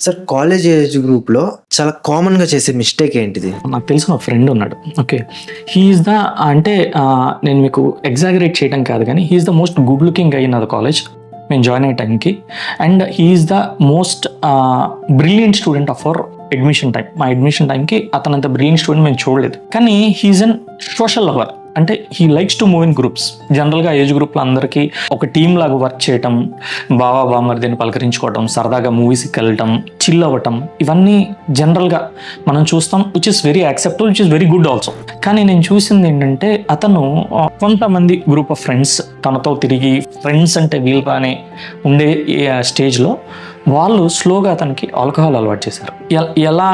Sir college age గ్రూప్లో చాలా కామన్గా చేసే మిస్టేక్ ఏంటిది? నాకు తెలిసిన ఒక ఫ్రెండ్ ఉన్నాడు. ఓకే, హీఈస్ ద అంటే నేను మీకు ఎగ్జాగరేట్ చేయడం కాదు, కానీ he's the most good looking guy in the college మేము జాయిన్ అయ్యే టైంకి. And he's the most brilliant student of our admission time. మా అడ్మిషన్ టైంకి అతనంత బ్రిలియంట్ స్టూడెంట్ మేము చూడలేదు. కానీ హీఈస్ అన్ సోషల్ లవర్. అంటే he likes to move in groups. జనరల్గా ఏజ్ గ్రూప్లో అందరికీ ఒక టీమ్ లాగా వర్క్ చేయటం, బావా బామర్దిని పలకరించుకోవటం, సరదాగా మూవీస్కి వెళ్ళటం, చిల్ అవ్వటం, ఇవన్నీ జనరల్గా మనం చూస్తాం, which is very acceptable, which is very good also. కానీ నేను చూసింది ఏంటంటే అతను కొంతమంది గ్రూప్ ఆఫ్ ఫ్రెండ్స్ తనతో తిరిగి ఫ్రెండ్స్ అంటే వీళ్ళు అనే ఉండే స్టేజ్లో వాళ్ళు స్లోగా అతనికి ఆల్కహాల్ అలవాటు చేశారు. ఎలా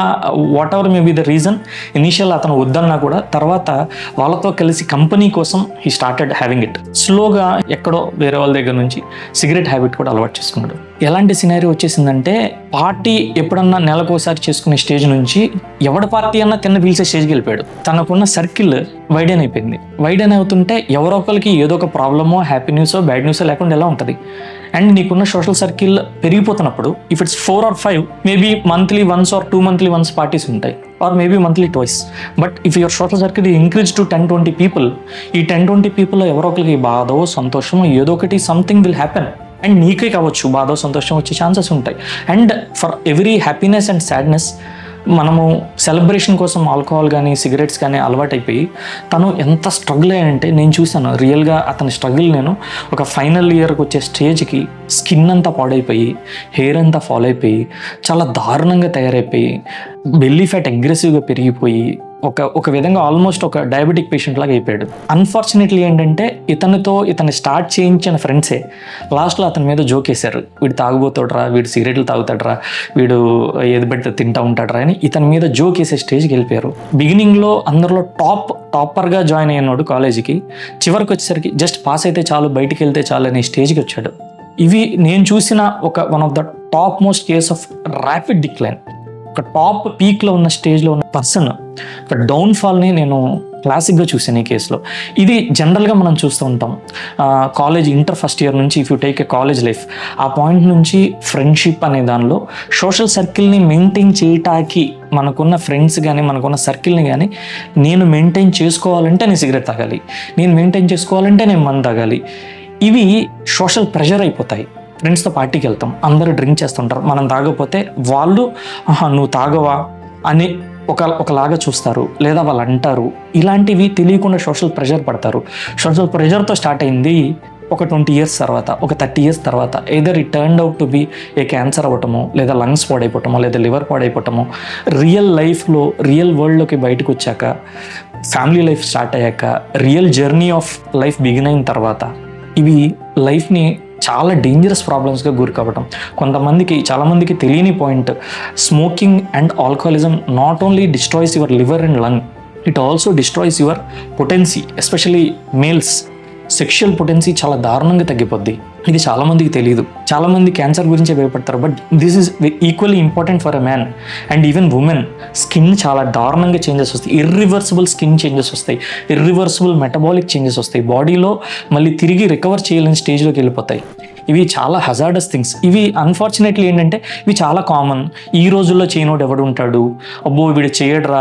what ever may be the reason, initial అతను వద్దన్నా కూడా తర్వాత వాళ్ళతో కలిసి కంపెనీ కోసం హీ స్టార్టెడ్ హ్యావింగ్ ఇట్. స్లోగా ఎక్కడో వేరే వాళ్ళ దగ్గర నుంచి సిగరెట్ హ్యాబిట్ కూడా అలవాటు చేసుకున్నాడు. ఎలాంటి సినారీ వచ్చేసిందంటే పార్టీ ఎప్పుడన్నా నెలకోసారి చేసుకునే స్టేజ్ నుంచి ఎవడ పార్టీ అన్నా తిన్న పీల్చే స్టేజ్కి వెళ్ళిపోయాడు. తనకున్న సర్కిల్ వైడెన్ అయిపోయింది. వైడెన్ అవుతుంటే ఎవరో ఒకరికి ఏదో ఒక ప్రాబ్లమో, హ్యాపీ న్యూసో, బ్యాడ్ న్యూసో లేకుండా ఎలా ఉంటుంది. అండ్ నీకున్న సోషల్ సర్కిల్ పెరిగిపోతున్నప్పుడు if it's 4 or 5 maybe monthly once or 2 monthly once parties ఉంటాయి, or maybe monthly twice. But if your social circle increase to 10-20 people, ఈ 10-20 people ఎవరో ఒకరికి బాధో సంతోషమో ఏదో ఒకటి సంథింగ్ విల్ హ్యాపెన్. అండ్ నీకే కావచ్చు బాధో సంతోషం వచ్చే ఛాన్సెస్ ఉంటాయి. And for every happiness and sadness మనము సెలబ్రేషన్ కోసం ఆల్కహాల్ కానీ సిగరెట్స్ కానీ అలవాటైపోయి తను ఎంత స్ట్రగుల్ అయ్యంటే నేను చూశాను రియల్గా. అతని స్ట్రగుల్ నేను ఒక ఫైనల్ ఇయర్కి వచ్చే స్టేజ్కి స్కిన్ అంతా పాడైపోయి, హెయిర్ అంతా ఫాల్ అయిపోయి, చాలా దారుణంగా తయారైపోయి, బెల్లీ ఫ్యాట్ అగ్రెసివ్గా పెరిగిపోయి ఒక విధంగా ఆల్మోస్ట్ ఒక డయాబెటిక్ పేషెంట్ లాగా అయిపోయాడు. అన్ఫార్చునేట్లీ ఏంటంటే ఇతన్ని స్టార్ట్ చేయించిన ఫ్రెండ్సే లాస్ట్లో అతని మీద జోక్ వేశారు. వీడు తాగుబోతాడురా, వీడు సిగరెట్లు తాగుతాడరా, వీడు ఏది పెడితే తింటా ఉంటాడరా అని ఇతని మీద జోక్ వేసే స్టేజ్కి వెళ్ళిపోయారు. బిగినింగ్లో అందరిలో టాపర్గా జాయిన్ అయ్యాడు కాలేజీకి. చివరికి వచ్చేసరికి జస్ట్ పాస్ అయితే చాలు, బయటికి వెళ్తే చాలు అనే స్టేజ్కి వచ్చాడు. ఇవి నేను చూసిన one of the top most case of rapid decline. ఒక టాప్ పీక్లో ఉన్న స్టేజ్లో ఉన్న పర్సన్ ఒక డౌన్ఫాల్ని నేను క్లాసిక్గా చూసాను ఈ కేసులో. ఇది జనరల్గా మనం చూస్తూ ఉంటాం. కాలేజ్ ఇంటర్ ఫస్ట్ ఇయర్ నుంచి if you take a college life, ఆ పాయింట్ నుంచి ఫ్రెండ్షిప్ అనే దానిలో సోషల్ సర్కిల్ని మెయింటైన్ చేయటానికి మనకున్న ఫ్రెండ్స్ కానీ మనకున్న సర్కిల్ని కానీ నేను మెయింటైన్ చేసుకోవాలంటే నేను సిగరెట్ తాగాలి, నేను మెయింటైన్ చేసుకోవాలంటే నేను మందు తాగాలి. ఇవి సోషల్ ప్రెషర్ అయిపోతాయి. ఫ్రెండ్స్తో పార్టీకి వెళ్తాం, అందరూ డ్రింక్ చేస్తుంటారు, మనం తాగకపోతే వాళ్ళు నువ్వు తాగవా అని ఒకలాగా చూస్తారు, లేదా వాళ్ళు అంటారు. ఇలాంటివి తెలియకుండా సోషల్ ప్రెషర్ పడతారు. సోషల్ ప్రెషర్తో స్టార్ట్ అయింది ఒక 20 years తర్వాత, ఒక 30 years తర్వాత either it turned out to be a cancer అవ్వటమో, లేదా లంగ్స్ పాడైపోవటమో, లేదా లివర్ పాడైపోవటమో. రియల్ లైఫ్లో రియల్ వరల్డ్లోకి బయటకు వచ్చాక, ఫ్యామిలీ లైఫ్ స్టార్ట్ అయ్యాక, real journey of life begin అయిన తర్వాత ఇవి లైఫ్ని చాలా డేంజరస్ ప్రాబ్లమ్స్గా గురి కావటం. చాలామందికి తెలియని point, smoking and alcoholism not only destroys your liver and lung, it also destroys your potency. Especially males sexual potency చాలా దారుణంగా తగ్గిపోద్ది. ఇది చాలామందికి తెలియదు. చాలామంది క్యాన్సర్ గురించే భయపడతారు, but this is equally important for a man and even women. Skin చాలా దారుణంగా చేంజెస్ వస్తాయి, ఇర్రివర్సిబుల్ స్కిన్ చేంజెస్ వస్తాయి, ఇర్రివర్సిబుల్ మెటబాలిక్ చేంజెస్ వస్తాయి. బాడీలో మళ్ళీ తిరిగి రికవర్ చేయలేని స్టేజ్లోకి వెళ్ళిపోతాయి. ఇవి చాలా హజార్డస్ థింగ్స్. ఇవి అన్ఫార్చునేట్లీ ఏంటంటే ఇవి చాలా కామన్. ఈ రోజుల్లో చేయనోడు ఎవడు ఉంటాడు, అబ్బో వీడు చేయడరా,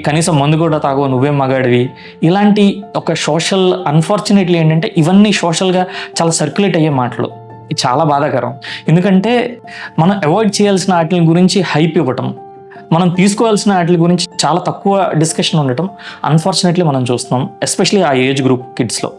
కనీసం మందు కూడా తాగో, నువ్వేం మగాడివి. ఇలాంటి ఒక సోషల్ అన్ఫార్చునేట్లీ ఏంటంటే ఇవన్నీ సోషల్గా చాలా సర్క్యులేట్ అయ్యే మాటలు. ఇది చాలా బాధాకరం. ఎందుకంటే మనం అవాయిడ్ చేయాల్సిన వాటి గురించి హైప్ ఇవ్వటం, మనం తీసుకోవాల్సిన వాటి గురించి చాలా తక్కువ డిస్కషన్ ఉండటం అన్ఫార్చునేట్లీ మనం చూస్తున్నాం, ఎస్పెషలీ ఆ ఏజ్ గ్రూప్ కిడ్స్లో.